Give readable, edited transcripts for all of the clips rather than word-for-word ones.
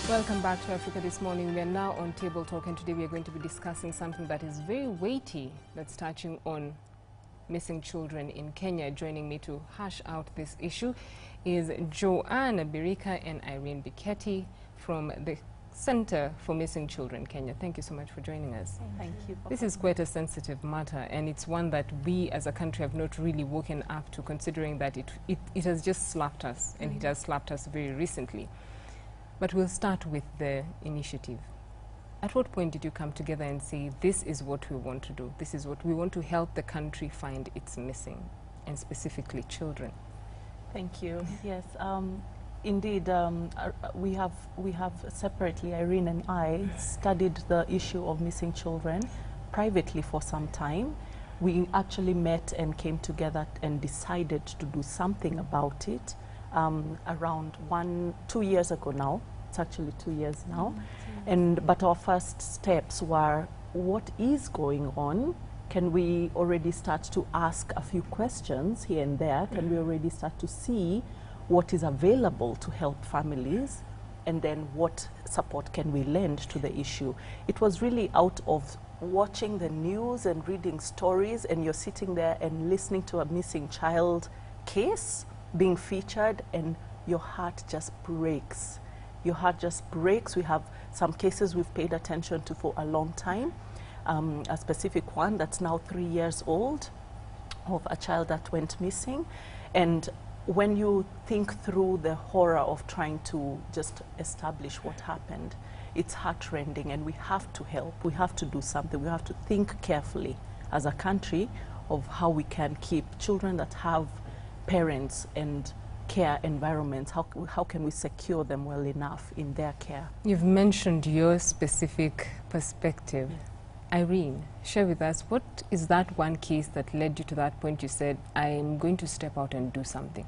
Welcome back to Africa This Morning. We are now on Table Talk, and today we are going to be discussing something that is very weighty, that's touching on missing children in Kenya. Joining me to hash out this issue is Joan, Birika, and Irene from the Center for Missing Children, Kenya. Thank you so much for joining us. Thank you. This is quite a sensitive matter, and it's one that we as a country have not really woken up to, considering that it has just slapped us, and it has slapped us very recently. But we'll start with the initiative. At what point did you come together and say, this is what we want to do? This is what we want to help the country find its missing, and specifically children? Thank you. Yes, indeed, we have separately, Irene and I, studied the issue of missing children privately for some time. We actually met and came together and decided to do something about it around 2 years ago now. It's actually 2 years now. But our first steps were, what is going on? Can we already start to ask a few questions here and there? Can we already start to see what is available to help families? And then what support can we lend to the issue? It was really out of watching the news and reading stories, and you're sitting there and listening to a missing child case being featured, and your heart just breaks. Your heart just breaks. We have some cases we've paid attention to for a long time. A specific one that's now 3 years old, of a child that went missing. And when you think through the horror of trying to just establish what happened, it's heartrending, and we have to help. We have to do something. We have to think carefully as a country of how we can keep children that have parents and care environments, how can we secure them well enough in their care? You've mentioned your specific perspective. Yes. Irene, share with us, what is that one case that led you to that point you said, I'm going to step out and do something?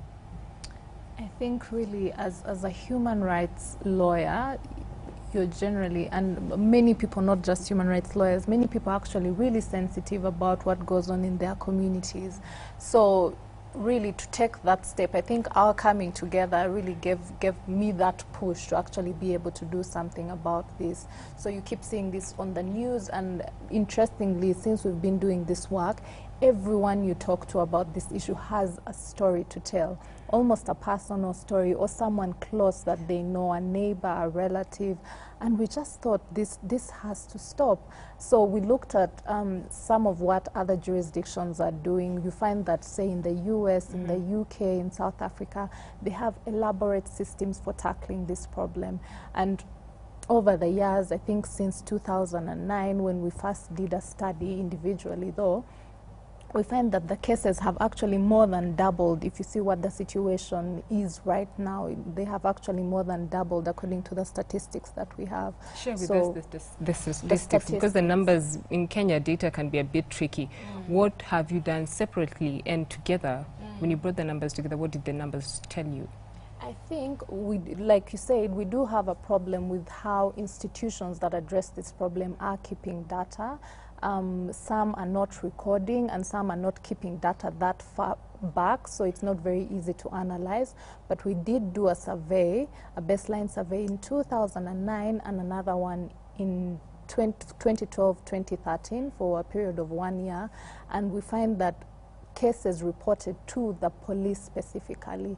I think really as a human rights lawyer, you're generally, and many people, not just human rights lawyers, many people are actually really sensitive about what goes on in their communities. So really to take that step, I think our coming together really gave me that push to actually be able to do something about this. So you keep seeing this on the news, and interestingly, since we've been doing this work, everyone you talk to about this issue has a story to tell, almost a personal story or someone close that they know, a neighbor, a relative, and we just thought this has to stop. So we looked at some of what other jurisdictions are doing. You find that, say, in the US, in the UK, in South Africa, they have elaborate systems for tackling this problem. And over the years, I think since 2009, when we first did a study individually though, we find that the cases have actually more than doubled. If you see what the situation is right now, they have actually more than doubled according to the statistics that we have. Share with us the statistics, because the numbers in Kenya data can be a bit tricky. What have you done separately and together? When you brought the numbers together, what did the numbers tell you? I think, like you said, we do have a problem with how institutions that address this problem are keeping data. Some are not recording, and some are not keeping data that far back, so it's not very easy to analyze. But we did do a survey, a baseline survey in 2009 and another one in 2012-2013 for a period of 1 year, and we find that cases reported to the police specifically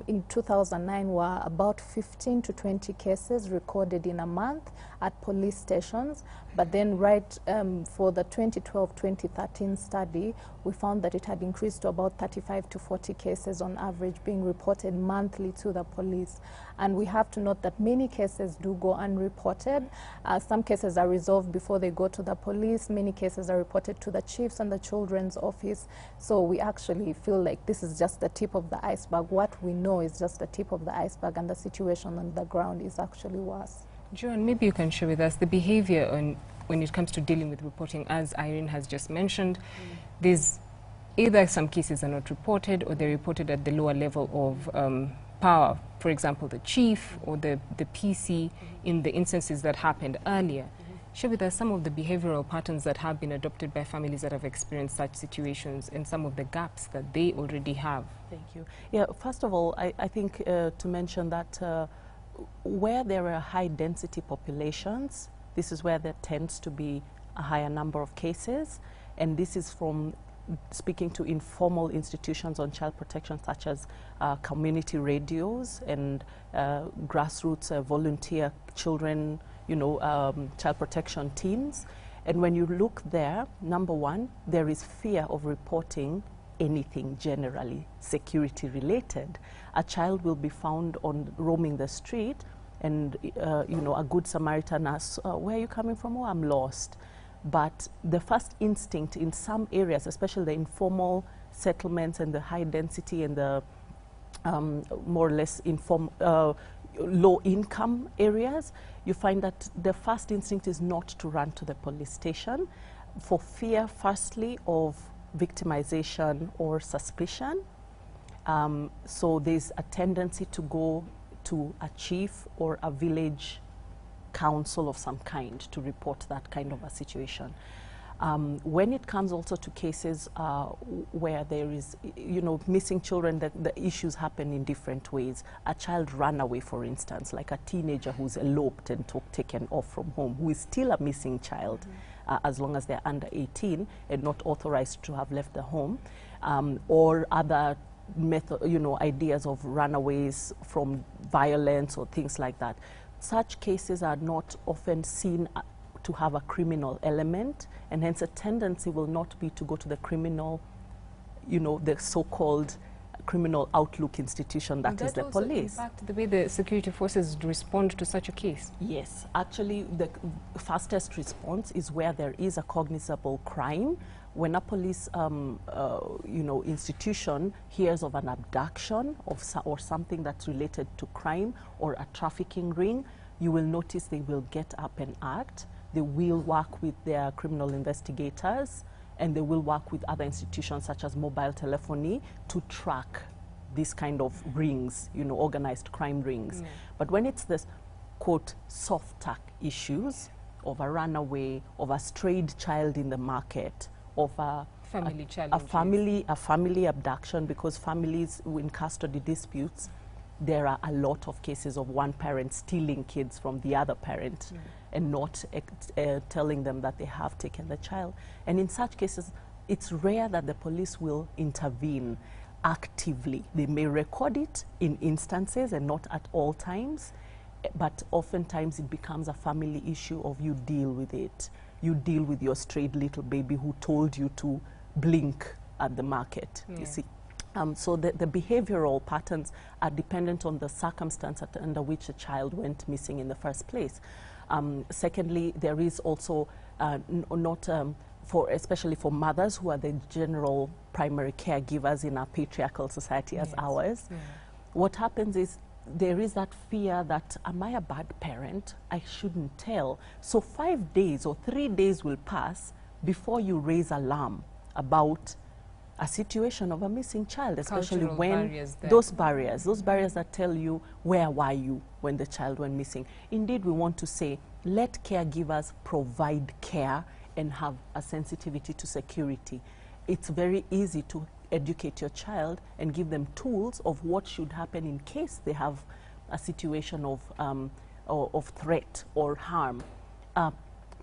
in 2009 were about 15 to 20 cases recorded in a month at police stations. But then for the 2012-2013 study, we found that it had increased to about 35 to 40 cases on average being reported monthly to the police. And we have to note that many cases do go unreported. Some cases are resolved before they go to the police. Many cases are reported to the chiefs and the children's office. So we actually feel like this is just the tip of the iceberg. What we know is just the tip of the iceberg, and the situation on the ground is actually worse. Joan, maybe you can share with us the behavior when it comes to dealing with reporting. As Irene has just mentioned, there's either some cases are not reported, or they're reported at the lower level of power. For example, the chief or the PC in the instances that happened earlier. Share with us some of the behavioral patterns that have been adopted by families that have experienced such situations, and some of the gaps that they already have. Thank you. Yeah, first of all, I think to mention that where there are high density populations, this is where there tends to be a higher number of cases, and this is from speaking to informal institutions on child protection, such as community radios and grassroots volunteer children, child protection teams. And when you look there, number one, there is fear of reporting anything generally security related. A child will be found roaming the street, and a good Samaritan asks, where are you coming from? Oh, I'm lost. But the first instinct in some areas, especially the informal settlements and the high density and the more or less low income areas, you find that the first instinct is not to run to the police station for fear, firstly, of victimization or suspicion. So there's a tendency to go to a chief or a village council of some kind to report that kind of a situation. When it comes also to cases where there is, missing children, the issues happen in different ways. A child ran away, for instance, like a teenager who's eloped and taken off from home, who is still a missing child, as long as they're under 18 and not authorized to have left the home, or other ideas of runaways from violence or things like that. Such cases are not often seen to have a criminal element, and hence a tendency will not be to go to the criminal, the so-called criminal outlook institution that is the police. In fact, the way the security forces respond to such a case. Yes, actually the fastest response is where there is a cognizable crime. When a police institution hears of an abduction or something that's related to crime or a trafficking ring, you will notice they will get up and act. They will work with their criminal investigators, and they will work with other institutions such as mobile telephony to track these kind of rings, organized crime rings. But when it's this, quote, softer issues of a runaway, of a strayed child in the market, of a family abduction, because families in custody disputes, there are a lot of cases of one parent stealing kids from the other parent and not telling them that they have taken the child. And in such cases, it's rare that the police will intervene actively. They may record it in instances and not at all times, but oftentimes it becomes a family issue of you deal with it. You deal with your strayed little baby who told you to blink at the market, you see. So the behavioral patterns are dependent on the circumstance under which a child went missing in the first place. Secondly, there is also especially for mothers who are the general primary caregivers in our patriarchal society as ours. What happens is there is that fear that, am I a bad parent? I shouldn't tell. So 5 days or 3 days will pass before you raise alarm about a situation of a missing child, especially when those barriers that tell you, where were you when the child went missing. Indeed, we want to say, let caregivers provide care and have a sensitivity to security. It's very easy to educate your child and give them tools of what should happen in case they have a situation of threat or harm.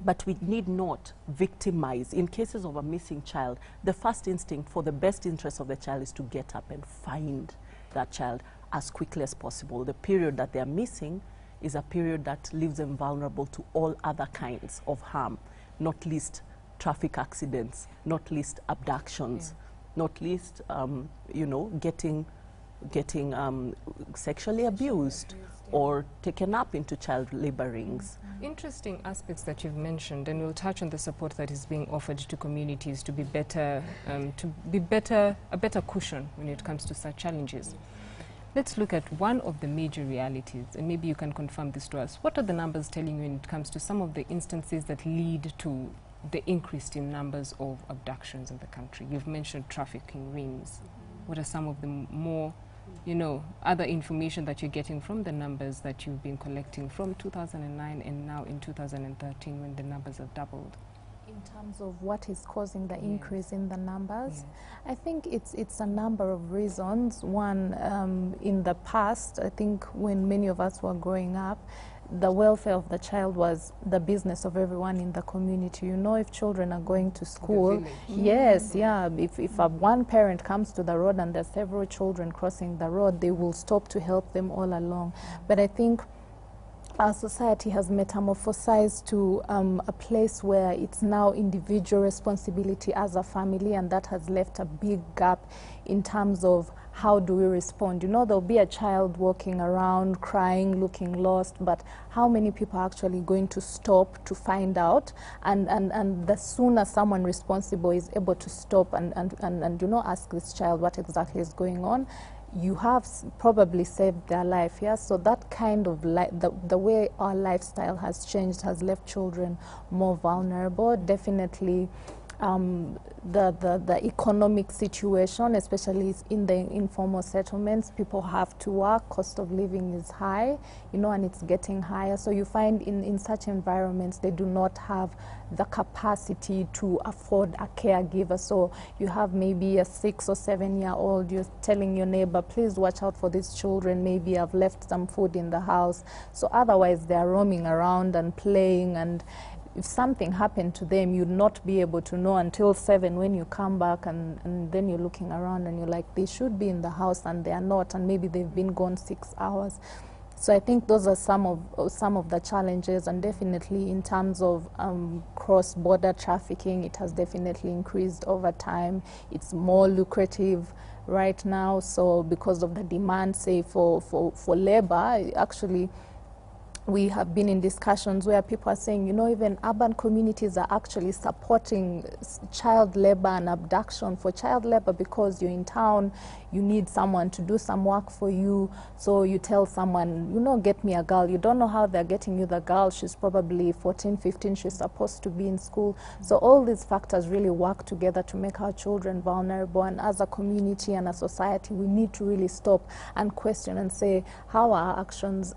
But we need not victimize. In cases of a missing child, the first instinct for the best interest of the child is to get up and find that child as quickly as possible. The period that they are missing is a period that leaves them vulnerable to all other kinds of harm, not least traffic accidents, not least abductions, not least, getting sexually abused or taken up into child labor rings. Interesting aspects that you've mentioned, and we'll touch on the support that is being offered to communities to be better, a better cushion when it comes to such challenges. Let's look at one of the major realities, and maybe you can confirm this to us. What are the numbers telling you when it comes to some of the instances that lead to the increase in numbers of abductions in the country? You've mentioned trafficking rings. What are some of the more, other information that you're getting from the numbers that you've been collecting from 2009 and now in 2013 when the numbers have doubled? In terms of what is causing the increase in the numbers, Yes. I think it's a number of reasons. One, in the past, I think when many of us were growing up, the welfare of the child was the business of everyone in the community. You know, if children are going to school, village. yes, yeah, if one parent comes to the road and there's several children crossing the road, they will stop to help them all along. But I think our society has metamorphosized to a place where it's now individual responsibility as a family, and that has left a big gap in terms of how do we respond. You know, there'll be a child walking around crying, looking lost, but how many people are actually going to stop to find out? And the sooner someone responsible is able to stop and you know, ask this child what exactly is going on, you have probably saved their life. Yeah, so that kind of the way our lifestyle has changed has left children more vulnerable. Definitely the economic situation, especially in the informal settlements, people have to work, cost of living is high, you know, and it's getting higher. So you find in such environments, they do not have the capacity to afford a caregiver. So you have maybe a 6 or 7 year old, you're telling your neighbor, please watch out for these children, maybe I've left some food in the house. So otherwise they're roaming around and playing, and if something happened to them, you'd not be able to know until 7 when you come back, and then you're looking around and you're like, they should be in the house and they are not, and maybe they've been gone 6 hours. So I think those are some of the challenges, and definitely in terms of cross-border trafficking, it has definitely increased over time. It's more lucrative right now, so because of the demand, say, for labor, actually, we have been in discussions where people are saying, you know, even urban communities are actually supporting child labor and abduction for child labor, because you're in town, you need someone to do some work for you. So you tell someone, you know, get me a girl. You don't know how they're getting you the girl. She's probably 14, 15. She's supposed to be in school. So all these factors really work together to make our children vulnerable. And as a community and a society, we need to really stop and question and say, how are our actions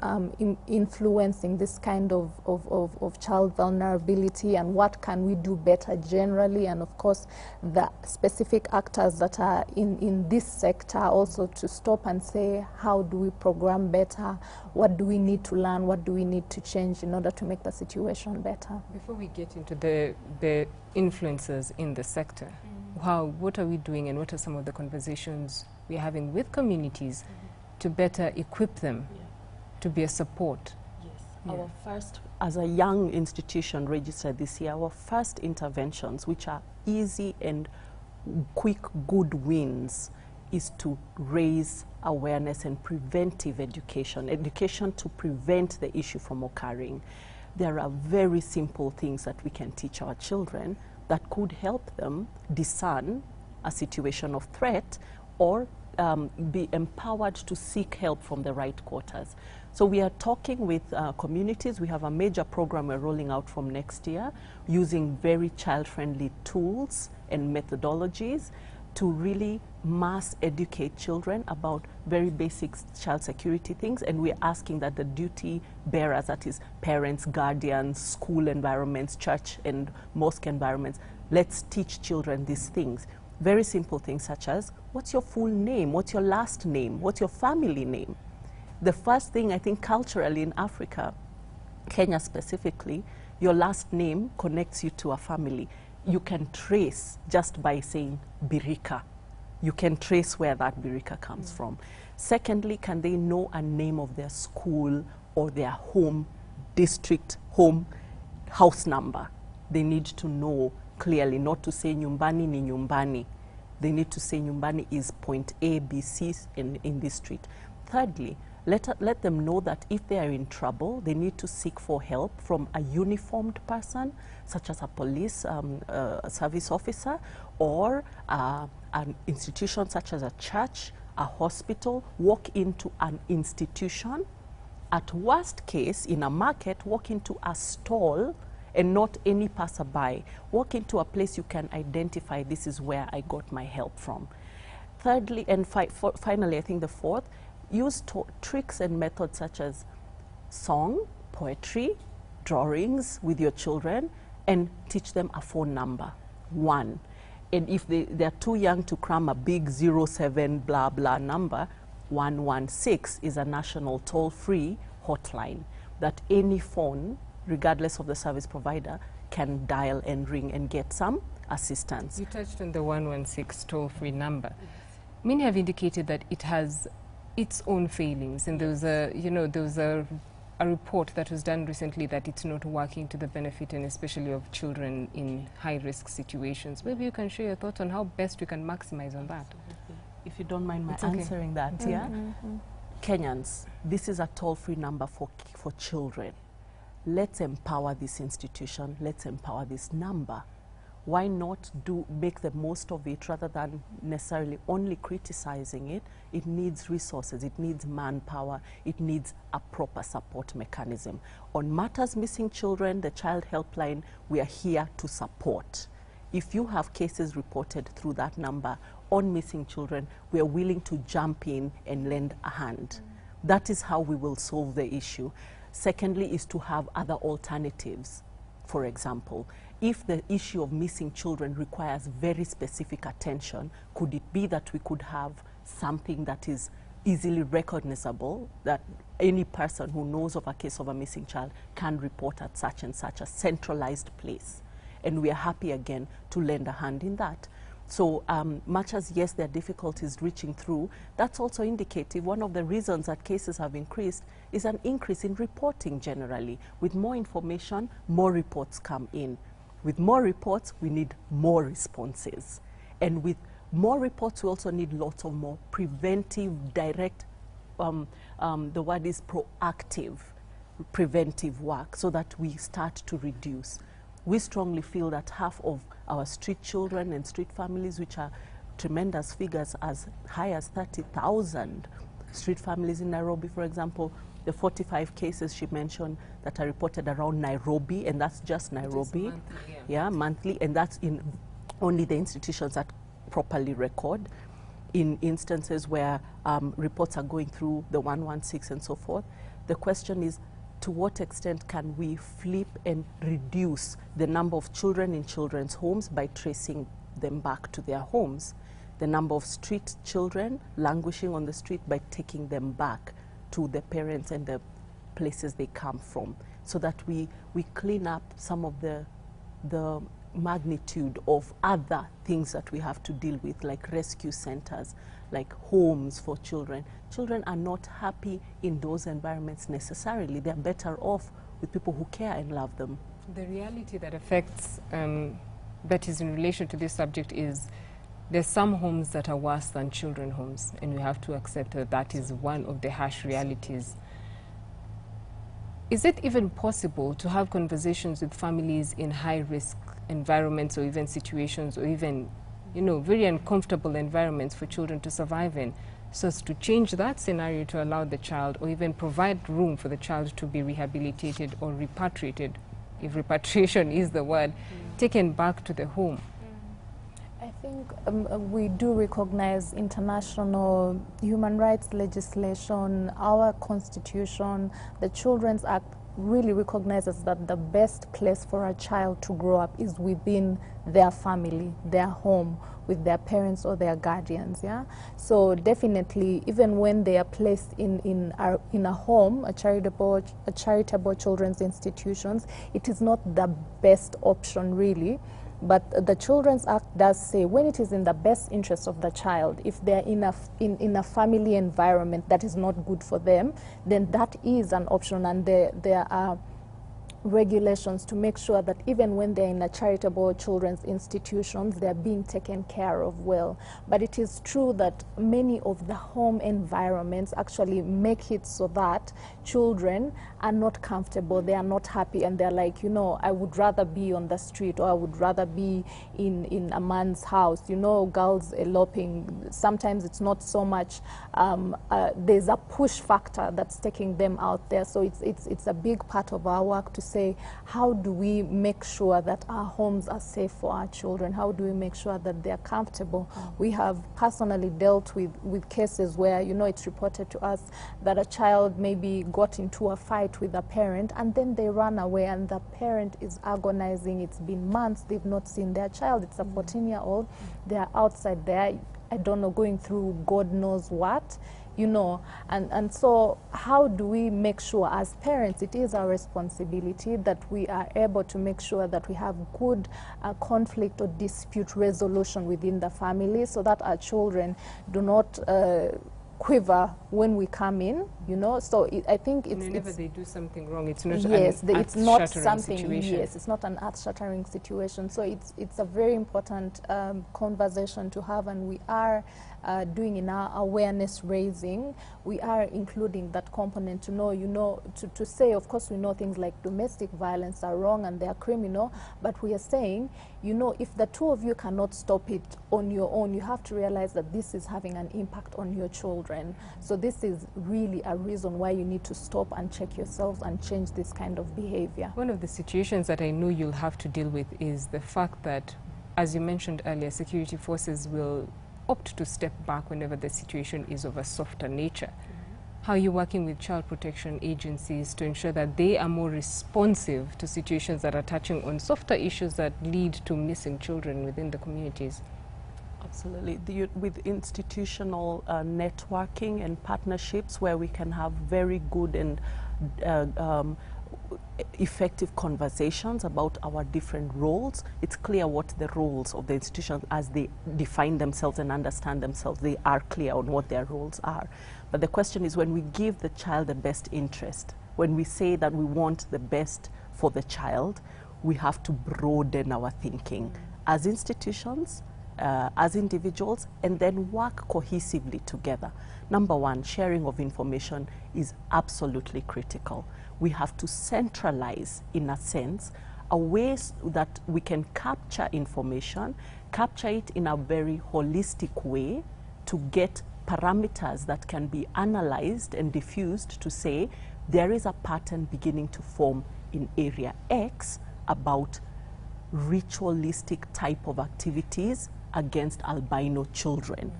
influencing this kind of child vulnerability, and what can we do better generally? And of course, the specific actors that are in this sector also to stop and say, how do we program better? What do we need to learn? What do we need to change in order to make the situation better? Before we get into the influencers in the sector, what are we doing, and what are some of the conversations we're having with communities to better equip them to be a support? Our first, as a young institution registered this year, our first interventions, which are easy and quick good wins, is to raise awareness and preventive education to prevent the issue from occurring. There are very simple things that we can teach our children that could help them discern a situation of threat, or be empowered to seek help from the right quarters. So we are talking with communities. We have a major program we're rolling out from next year, using very child-friendly tools and methodologies to really mass educate children about very basic child security things. And we're asking that the duty bearers, that is parents, guardians, school environments, church and mosque environments, let's teach children these things. Very simple things such as, what's your full name? What's your last name? What's your family name? The first thing, I think, culturally in Africa, Kenya specifically, your last name connects you to a family. You can trace just by saying Birika. You can trace where that Birika comes from. Secondly, can they know a name of their school or their home district, house number? They need to know clearly, not to say nyumbani ni nyumbani. They need to say nyumbani is point A, B, C in this street. Thirdly, let them know that if they are in trouble, they need to seek for help from a uniformed person, such as a police service officer, or an institution such as a church, a hospital. Walk into an institution. At worst case, in a market, walk into a stall, and not any passerby. Walk into a place you can identify, this is where I got my help from. Thirdly, and finally, I think the fourth, use tricks and methods such as song, poetry, drawings with your children, and teach them a phone number, one. And if they're too young to cram a big 07 blah blah number, 116 is a national toll-free hotline that any phone, regardless of the service provider, can dial and ring and get some assistance. You touched on the 116 toll-free number. Many have indicated that it has its own failings, and there was a report that was done recently that it's not working to the benefit and especially of children in high-risk situations. Maybe you can share your thoughts on how best we can maximize on that. If you don't mind my It's okay. answering that, yeah? Kenyans, this is a toll-free number for children. Let's empower this institution. Let's empower this number. Why not make the most of it rather than necessarily only criticizing it? It needs resources, it needs manpower, it needs a proper support mechanism. On matters missing children, the Child Helpline, we are here to support. If you have cases reported through that number on missing children, we are willing to jump in and lend a hand. That is how we will solve the issue. Secondly, is to have other alternatives. For example, if the issue of missing children requires very specific attention, could it be that we could have something that is easily recognizable, that any person who knows of a case of a missing child can report at such and such a centralized place? And we are happy again to lend a hand in that. So much as, yes, there are difficulties reaching through, that's also indicative. One of the reasons that cases have increased is an increase in reporting generally. With more information, more reports come in. With more reports, we need more responses. And with more reports, we also need lots of more preventive, direct, the word is proactive, preventive work, so that we start to reduce. We strongly feel that half of our street children and street families, which are tremendous figures as high as 30,000 street families in Nairobi, for example, the 45 cases she mentioned that are reported around Nairobi, and that's just Nairobi, monthly, yeah, monthly, and that's in only the institutions that properly record. In instances where reports are going through the 116 and so forth, the question is, to what extent can we flip and reduce the number of children in children's homes by tracing them back to their homes? The number of street children languishing on the street by taking them back to the parents and the places they come from, so that we clean up some of the magnitude of other things that we have to deal with, like rescue centers, like homes for children. Children are not happy in those environments necessarily. They're better off with people who care and love them. The reality that affects, that is in relation to this subject, is there's some homes that are worse than children homes, and we have to accept that that is one of the harsh realities. Is it even possible to have conversations with families in high-risk environments, or even situations, or even, very uncomfortable environments for children to survive in, so as to change that scenario to allow the child, or even provide room for the child to be rehabilitated or repatriated, if repatriation is the word, taken back to the home? I think we do recognize international human rights legislation, our constitution, the Children's Act really recognizes that the best place for a child to grow up is within their family, their home, with their parents or their guardians. Yeah, so definitely, even when they are placed in a home, a charitable children's institutions, it is not the best option really. But the Children's Act does say when it is in the best interest of the child, if they're in a family environment that is not good for them, then that is an option, and there are regulations to make sure that even when they're in a charitable children's institutions, they're being taken care of well. But it is true that many of the home environments actually make it so that children are not comfortable, they are not happy, and they're like, I would rather be on the street, or I would rather be in a man's house. Girls eloping, sometimes it's not so much, there's a push factor that's taking them out there. So it's a big part of our work to say, how do we make sure that our homes are safe for our children? How do we make sure that they're comfortable? We have personally dealt with cases where, you know, it's reported to us that a child maybe got into a fight with a parent and then they run away and the parent is agonizing. It's been months, they've not seen their child. It's a 14-year-old. They're outside there, I don't know, going through God knows what, you know. And so how do we make sure as parents, it is our responsibility that we are able to make sure that we have good conflict or dispute resolution within the family so that our children do not quiver when we come in, you know. So I think it's whenever they do something wrong, it's not yes, an it's not earth-shattering something situation. yes, it's not an earth-shattering situation. So it's a very important conversation to have, and we are doing in our awareness raising, we are including that component to know, you know, to say, of course, we know things like domestic violence are wrong and they are criminal, but we are saying, you know, if the two of you cannot stop it on your own, you have to realize that this is having an impact on your children. So this is really a reason why you need to stop and check yourselves and change this kind of behavior. One of the situations that I know you'll have to deal with is the fact that, as you mentioned earlier, security forces will opt to step back whenever the situation is of a softer nature. How are you working with child protection agencies to ensure that they are more responsive to situations that are touching on softer issues that lead to missing children within the communities? Absolutely. With institutional networking and partnerships where we can have very good and effective conversations about our different roles. It's clear what the roles of the institutions, as they define themselves and understand themselves, they are clear on what their roles are. But the question is, when we give the child the best interest, when we say that we want the best for the child, we have to broaden our thinking as institutions, as individuals, and then work cohesively together. Number one, sharing of information is absolutely critical. We have to centralize, in a sense, a way that we can capture information, capture it in a very holistic way to get parameters that can be analyzed and diffused to say there is a pattern beginning to form in area X about ritualistic type of activities against albino children.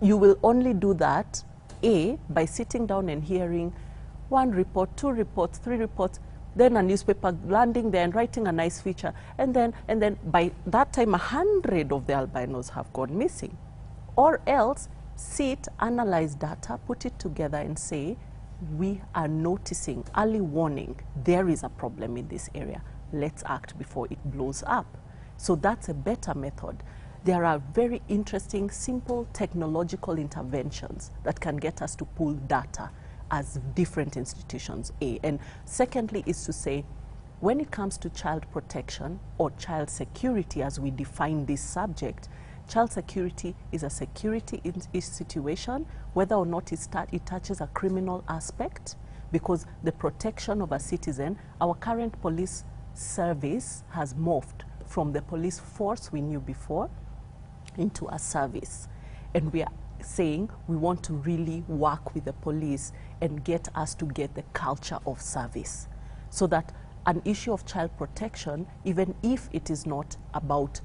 You will only do that, A, by sitting down and hearing one report, two reports, three reports, then a newspaper landing there and writing a nice feature, and then by that time 100 of the albinos have gone missing. Or else sit, analyze data, put it together and say, we are noticing early warning, there is a problem in this area. Let's act before it blows up. So that's a better method. There are very interesting, simple technological interventions that can get us to pull data as different institutions, A. And secondly is to say, when it comes to child protection or child security, as we define this subject, child security is a security situation, whether or not it touches a criminal aspect, because the protection of a citizen, our current police service has morphed from the police force we knew before into a service. And we are saying we want to really work with the police and get us to get the culture of service, so that an issue of child protection, even if it is not about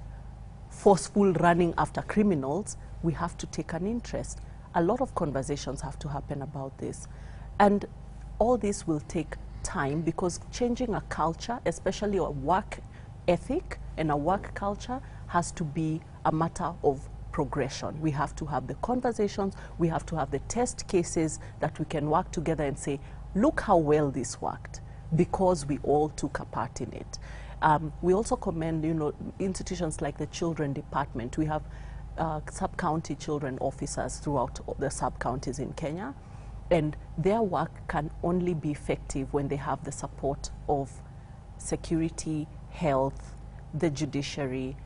forceful running after criminals, we have to take an interest. A lot of conversations have to happen about this. And all this will take time, because changing a culture, especially a work ethic and a work culture, has to be a matter of progression. We have to have the conversations, we have to have the test cases that we can work together and say, look how well this worked, because we all took a part in it. We also commend, you know, institutions like the Children Department. We have sub-county children officers throughout the sub-counties in Kenya, and their work can only be effective when they have the support of security, health, the judiciary,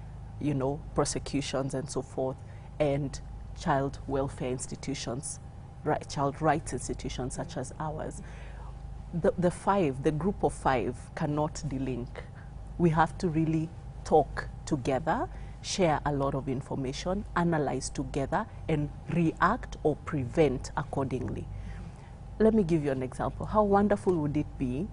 you know, prosecutions and so forth, and child welfare institutions, child rights institutions such as ours. The group of five cannot delink. We have to really talk together, share a lot of information, analyze together, and react or prevent accordingly. Let me give you an example. How wonderful would it be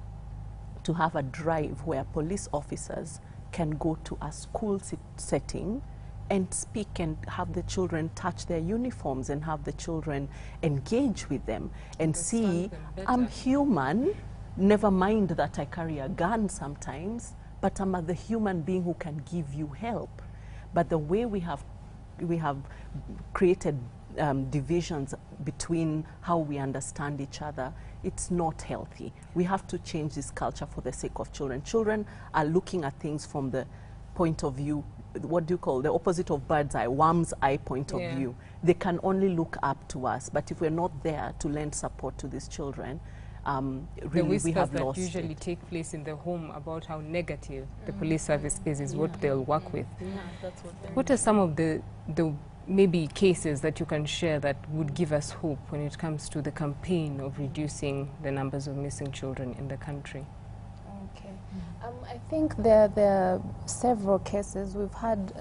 to have a drive where police officers can go to a school setting and speak and have the children touch their uniforms and have the children engage with them and see, I'm human, never mind that I carry a gun sometimes, but I'm the human being who can give you help. But the way we have created divisions between how we understand each other, it's not healthy. We have to change this culture for the sake of children. Children are looking at things from the point of view, what do you call the opposite of bird's eye, worm's eye point of view. They can only look up to us, but if we're not there to lend support to these children, really we have lost that usually take place in the home about how negative the police service is what they'll work with. That's what are some of the maybe cases that you can share that would give us hope when it comes to the campaign of reducing the numbers of missing children in the country? Okay. I think there are several cases. We've had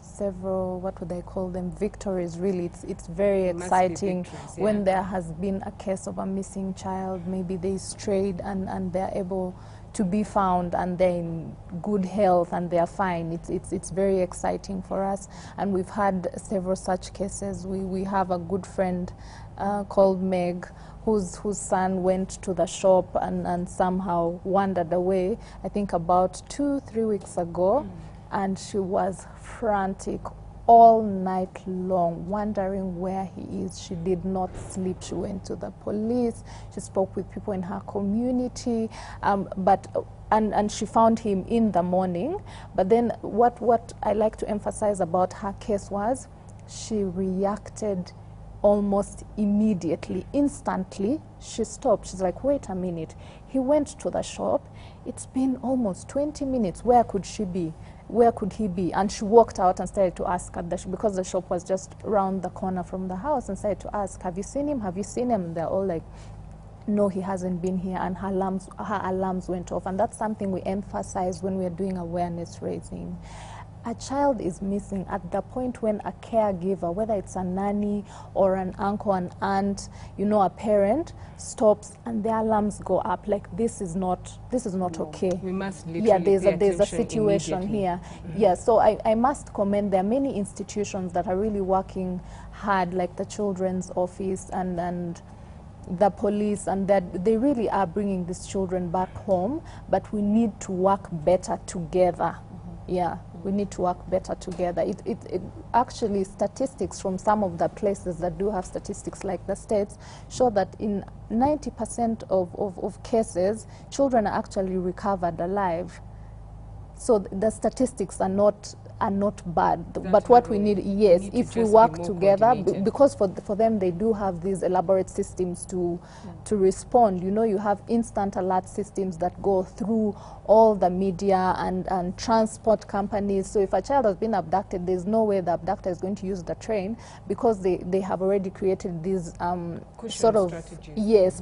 several, what would I call them, victories really. It's very exciting when there has been a case of a missing child. Maybe they strayed and they're able to be found and they're in good health and they're fine. It's very exciting for us. And we've had several such cases. We have a good friend called Meg, whose son went to the shop and somehow wandered away, I think about 2-3 weeks ago, and she was frantic all night long, wondering where he is. She did not sleep. She went to the police. She spoke with people in her community, and she found him in the morning. But then what I like to emphasize about her case was she reacted almost immediately, instantly. She stopped. She's like, wait a minute. He went to the shop. It's been almost 20 minutes. Where could she be? Where could he be? And she walked out and started to ask at the shop, because the shop was just around the corner from the house, and started to ask, have you seen him? Have you seen him? And they're all like, no, he hasn't been here. And her alarms went off. And that's something we emphasize when we're doing awareness raising. A child is missing at the point when a caregiver, whether it's a nanny or an uncle, an aunt, a parent, stops and the alarms go up. Like, this is not okay. We must literally there's a situation here. Yeah, so I must commend. There are many institutions that are really working hard, like the Children's Office and the police, and that they really are bringing these children back home. But we need to work better together. Yeah. We need to work better together. It actually, statistics from some of the places that do have statistics, like the States, show that in 90% of cases, children are actually recovered alive. So the statistics are not bad. But what we need, yes, if we work together, because for them, they do have these elaborate systems to respond. You have instant alert systems that go through all the media and transport companies. So if a child has been abducted, there's no way the abductor is going to use the train, because they have already created these sort of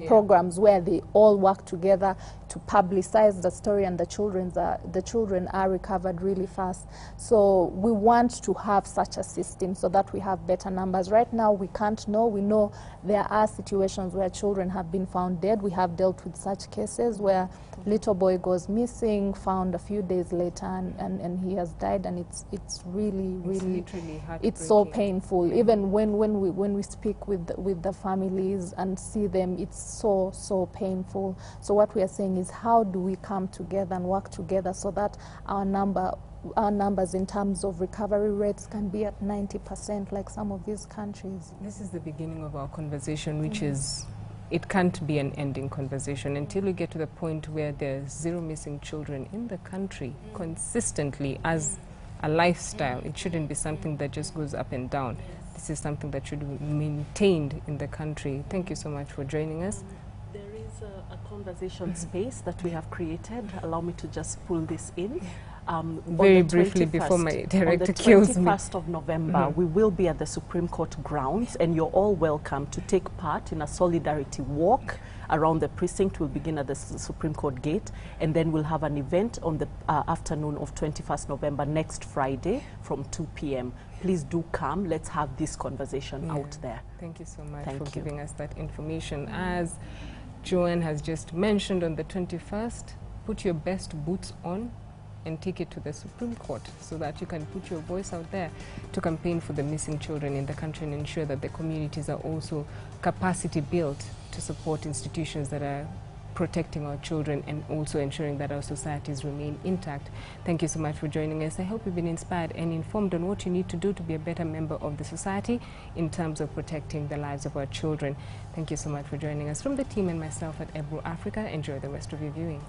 programs where they all work together to publicize the story, and the children are recovered really fast. So we want to have such a system so that we have better numbers. Right now we can't know. We know there are situations where children have been found dead. We have dealt with such cases where little boy goes missing, found a few days later, and he has died, and it's really it's so painful. Even when we speak with the families and see them, it's so painful. So what we are saying is, how do we come together and work together so that our numbers in terms of recovery rates can be at 90% like some of these countries. This is the beginning of our conversation, which is, it can't be an ending conversation until we get to the point where there's 0 missing children in the country consistently as a lifestyle. It shouldn't be something that just goes up and down. This is something that should be maintained in the country. Thank you so much for joining us. There is a conversation space that we have created. Allow me to just pull this in. Very briefly before my director kills me. On the 21st of November, we will be at the Supreme Court grounds, and you're all welcome to take part in a solidarity walk around the precinct. We'll begin at the Supreme Court gate, and then we'll have an event on the afternoon of 21st November, next Friday, from 2 p.m. Please do come. Let's have this conversation out there. Thank you so much for giving us that information. As Joan has just mentioned, on the 21st, put your best boots on and take it to the Supreme Court so that you can put your voice out there to campaign for the missing children in the country and ensure that the communities are also capacity built to support institutions that are protecting our children and also ensuring that our societies remain intact. Thank you so much for joining us. I hope you've been inspired and informed on what you need to do to be a better member of the society in terms of protecting the lives of our children. Thank you so much for joining us. From the team and myself at Ooro Africa, enjoy the rest of your viewing.